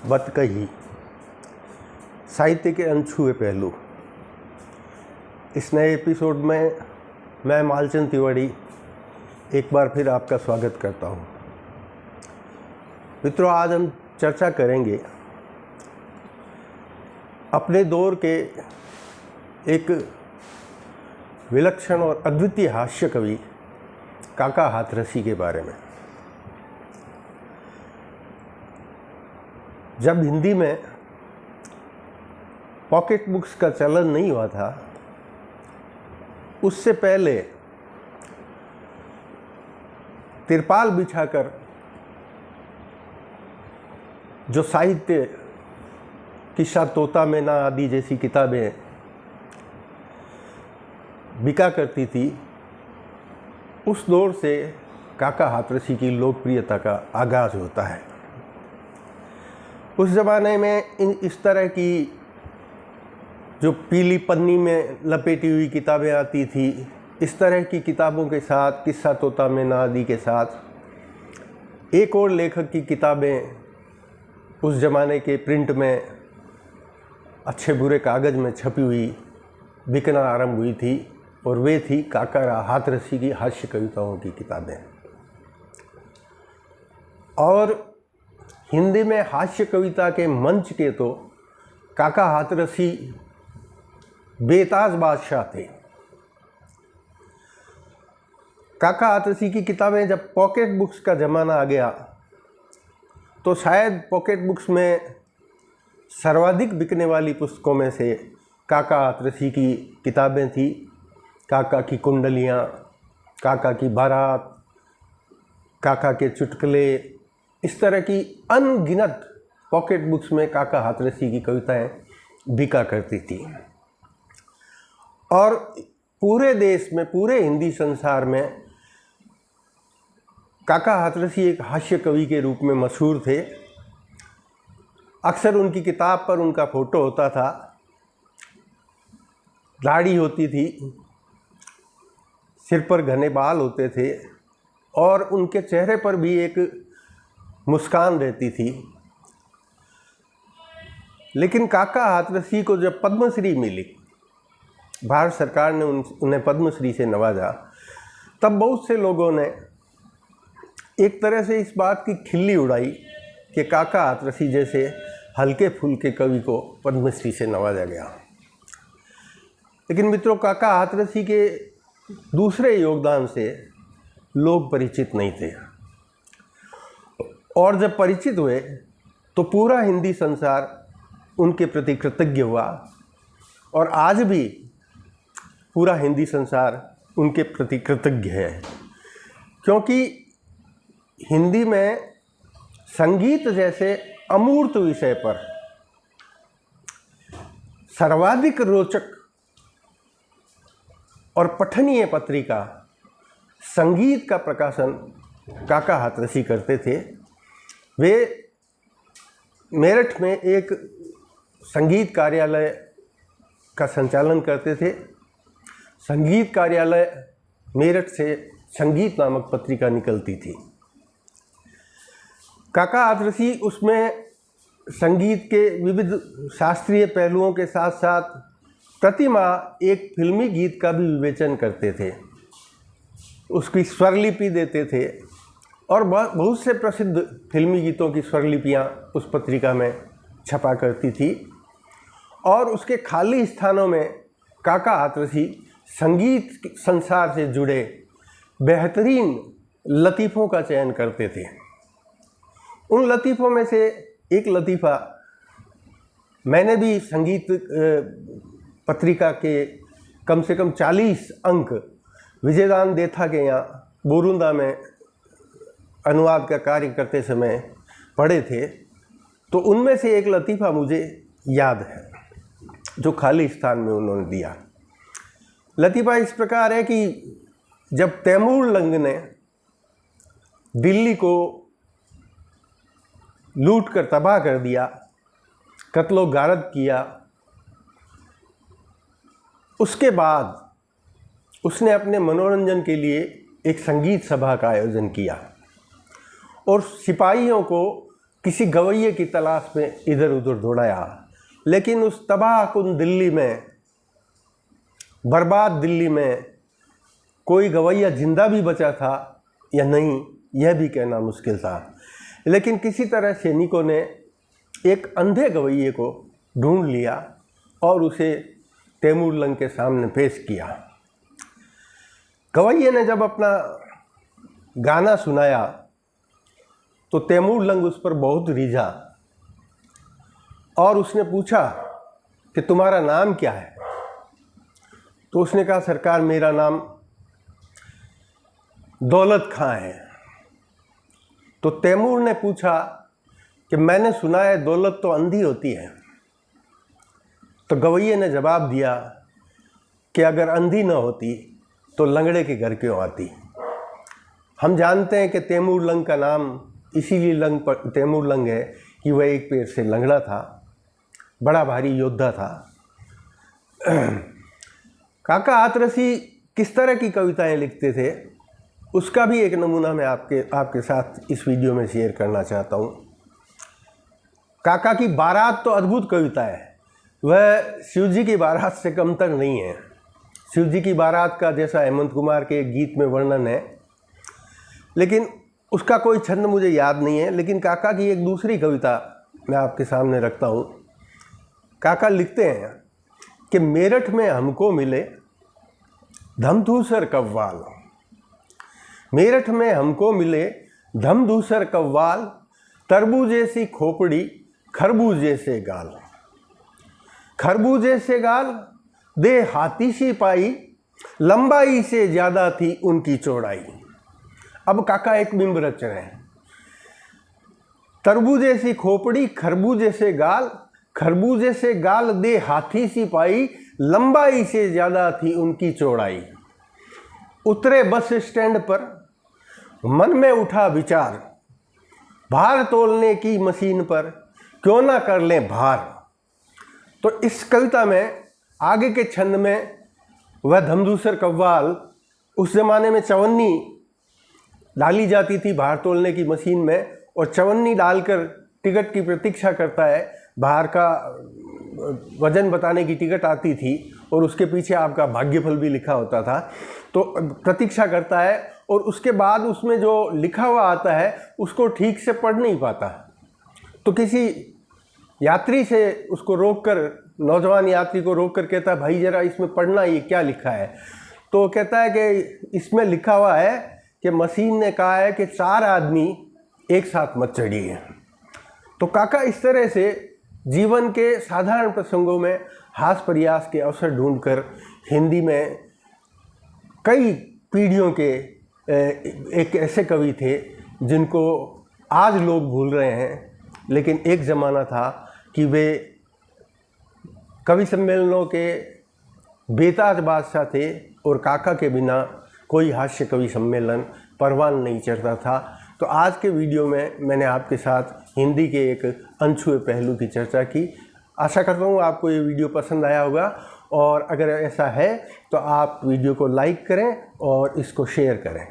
बत कही साहित्य के अनछुए पहलू। इस नए एपिसोड में मैं मालचंद तिवारी एक बार फिर आपका स्वागत करता हूं। मित्रों, आज हम चर्चा करेंगे अपने दौर के एक विलक्षण और अद्वितीय हास्य कवि काका हाथरसी के बारे में। जब हिंदी में पॉकेट बुक्स का चलन नहीं हुआ था, उससे पहले तिरपाल बिछाकर जो साहित्य किस्सा तोता मैना आदि जैसी किताबें बिका करती थी, उस दौर से काका हाथरसी की लोकप्रियता का आगाज होता है। उस ज़माने में इस तरह की जो पीली पन्नी में लपेटी हुई किताबें आती थी, इस तरह की किताबों के साथ किस्सा तोता मैना आदि के साथ एक और लेखक की किताबें उस ज़माने के प्रिंट में अच्छे बुरे कागज़ में छपी हुई बिकना आरंभ हुई थी, और वे थी काका हाथरसी की हास्य कविताओं की किताबें। और हिंदी में हास्य कविता के मंच के तो काका हाथरसी बेताज बादशाह थे। काका हाथरसी की किताबें जब पॉकेट बुक्स का ज़माना आ गया, तो शायद पॉकेट बुक्स में सर्वाधिक बिकने वाली पुस्तकों में से काका हाथरसी की किताबें थी। काका की कुंडलियाँ, काका की बारात, काका के चुटकुले, इस तरह की अनगिनत पॉकेट बुक्स में काका हाथरसी की कविताएं बिका करती थी। और पूरे देश में, पूरे हिंदी संसार में काका हाथरसी एक हास्य कवि के रूप में मशहूर थे। अक्सर उनकी किताब पर उनका फ़ोटो होता था, दाढ़ी होती थी, सिर पर घने बाल होते थे, और उनके चेहरे पर भी एक मुस्कान रहती थी। लेकिन काका हाथरसी को जब पद्मश्री मिली, भारत सरकार ने उन्हें पद्मश्री से नवाजा, तब बहुत से लोगों ने एक तरह से इस बात की खिल्ली उड़ाई कि काका हाथरसी जैसे हल्के फुल्के कवि को पद्मश्री से नवाजा गया। लेकिन मित्रों, काका हाथरसी के दूसरे योगदान से लोग परिचित नहीं थे, और जब परिचित हुए तो पूरा हिंदी संसार उनके प्रति कृतज्ञ हुआ, और आज भी पूरा हिंदी संसार उनके प्रति कृतज्ञ है। क्योंकि हिंदी में संगीत जैसे अमूर्त विषय पर सर्वाधिक रोचक और पठनीय पत्रिका संगीत का प्रकाशन काका हाथरसी करते थे। वे मेरठ में एक संगीत कार्यालय का संचालन करते थे। संगीत कार्यालय मेरठ से संगीत नामक पत्रिका निकलती थी। काका हाथरसी उसमें संगीत के विविध शास्त्रीय पहलुओं के साथ साथ प्रति माह एक फिल्मी गीत का भी विवेचन करते थे, उसकी स्वरलिपि देते थे, और बहुत से प्रसिद्ध फिल्मी गीतों की स्वरलिपियाँ उस पत्रिका में छपा करती थी। और उसके खाली स्थानों में काका हाथरसी संगीत संसार से जुड़े बेहतरीन लतीफ़ों का चयन करते थे। उन लतीफ़ों में से एक लतीफ़ा मैंने भी संगीत पत्रिका के कम से कम 40 अंक विजयदान देथा के यहाँ बोरुंदा में अनुवाद का कार्य करते समय पढ़े थे। तो उनमें से एक लतीफ़ा मुझे याद है जो खाली स्थान में उन्होंने दिया। लतीफ़ा इस प्रकार है कि जब तैमूर लंग ने दिल्ली को लूट कर तबाह कर दिया, कत्लो गारत किया, उसके बाद उसने अपने मनोरंजन के लिए एक संगीत सभा का आयोजन किया और सिपाहियों को किसी गवैये की तलाश में इधर उधर दौड़ाया, लेकिन उस तबाहकुन दिल्ली में, बर्बाद दिल्ली में कोई गवैया जिंदा भी बचा था या नहीं, यह भी कहना मुश्किल था। लेकिन किसी तरह सैनिकों ने एक अंधे गवैये को ढूंढ लिया और उसे तैमूरलंग के सामने पेश किया। गवैये ने जब अपना गाना सुनाया तो तैमूरलंग उस पर बहुत रिझा और उसने पूछा कि तुम्हारा नाम क्या है? तो उसने कहा, सरकार मेरा नाम दौलत खां है। तो तैमूर ने पूछा कि मैंने सुना है दौलत तो अंधी होती है। तो गवैये ने जवाब दिया कि अगर अंधी न होती तो लंगड़े के घर क्यों आती। हम जानते हैं कि तैमूरलंग का नाम इसीलिए तैमूरलंग है कि वह एक पैर से लंगड़ा था, बड़ा भारी योद्धा था। काका हाथरसी किस तरह की कविताएं लिखते थे, उसका भी एक नमूना मैं आपके साथ इस वीडियो में शेयर करना चाहता हूँ। काका की बारात तो अद्भुत कविता है, वह शिवजी की बारात से कमतर नहीं है। शिवजी की बारात का जैसा हेमंत कुमार के एक गीत में वर्णन है, लेकिन उसका कोई छंद मुझे याद नहीं है। लेकिन काका की एक दूसरी कविता मैं आपके सामने रखता हूँ। काका लिखते हैं कि मेरठ में हमको मिले धमधूसर कव्वाल, मेरठ में हमको मिले धमधूसर कव्वाल, तरबूजे सी खोपड़ी खरबूजे से गाल, खरबूजे से गाल दे हाथी सी पाई, लंबाई से ज़्यादा थी उनकी चौड़ाई। अब काका एक बिंब रच रहे हैं। तरबूजे सी खोपड़ी खरबूजे से गाल, खरबूजे से गाल दे हाथी सी पाई, लंबाई से ज़्यादा थी उनकी चौड़ाई। उतरे बस स्टैंड पर मन में उठा विचार, भार तोलने की मशीन पर क्यों ना कर लें भार। तो इस कविता में आगे के छंद में वह धमधूसर कव्वाल, उस ज़माने में चवन्नी डाली जाती थी भार तोलने की मशीन में, और चवन्नी डालकर टिकट की प्रतीक्षा करता है। भार का वजन बताने की टिकट आती थी और उसके पीछे आपका भाग्यफल भी लिखा होता था। तो प्रतीक्षा करता है और उसके बाद उसमें जो लिखा हुआ आता है उसको ठीक से पढ़ नहीं पाता। तो किसी यात्री से उसको रोककर, नौजवान यात्री को रोककर कहता है, भाई ज़रा इसमें पढ़ना, ये क्या लिखा है। तो कहता है कि इसमें लिखा हुआ है कि मशीन ने कहा है कि 4 आदमी एक साथ मत चढ़िए। तो काका इस तरह से जीवन के साधारण प्रसंगों में हास प्रयास के अवसर ढूंढकर हिंदी में कई पीढ़ियों के एक ऐसे कवि थे जिनको आज लोग भूल रहे हैं, लेकिन एक ज़माना था कि वे कवि सम्मेलनों के बेताज बादशाह थे और काका के बिना कोई हास्य कवि सम्मेलन परवान नहीं चढ़ता था। तो आज के वीडियो में मैंने आपके साथ हिंदी के एक अनछुए पहलू की चर्चा की। आशा करता हूँ आपको ये वीडियो पसंद आया होगा, और अगर ऐसा है तो आप वीडियो को लाइक करें और इसको शेयर करें।